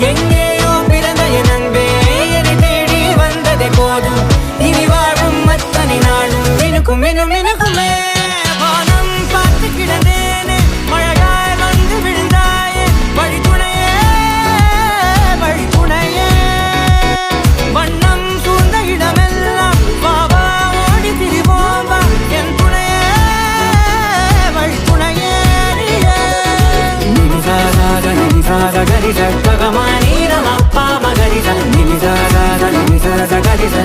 எங்கேயோ பிறந்த என் அன்பே என்னை தேடி வந்ததே போதும். இனி வாழும் அத்தனை நாளும் மினுக்கும் மினும் மினுக்குமே. வானம் பார்த்து கிடந்தேனே மழையாய் வந்து விழுந்தாயே வழித்துணையே வழித்துணையே. வண்ணம் சூழ்ந்த இடமெல்லாம் வாவா ஓடி திரிவோம் வா என் துணையே வழித்துணையே. நிமிசாத நிமிசாத கரிச பகமானி ரமப்பா மகரிச நிமிசாத நிமிசாத கரிச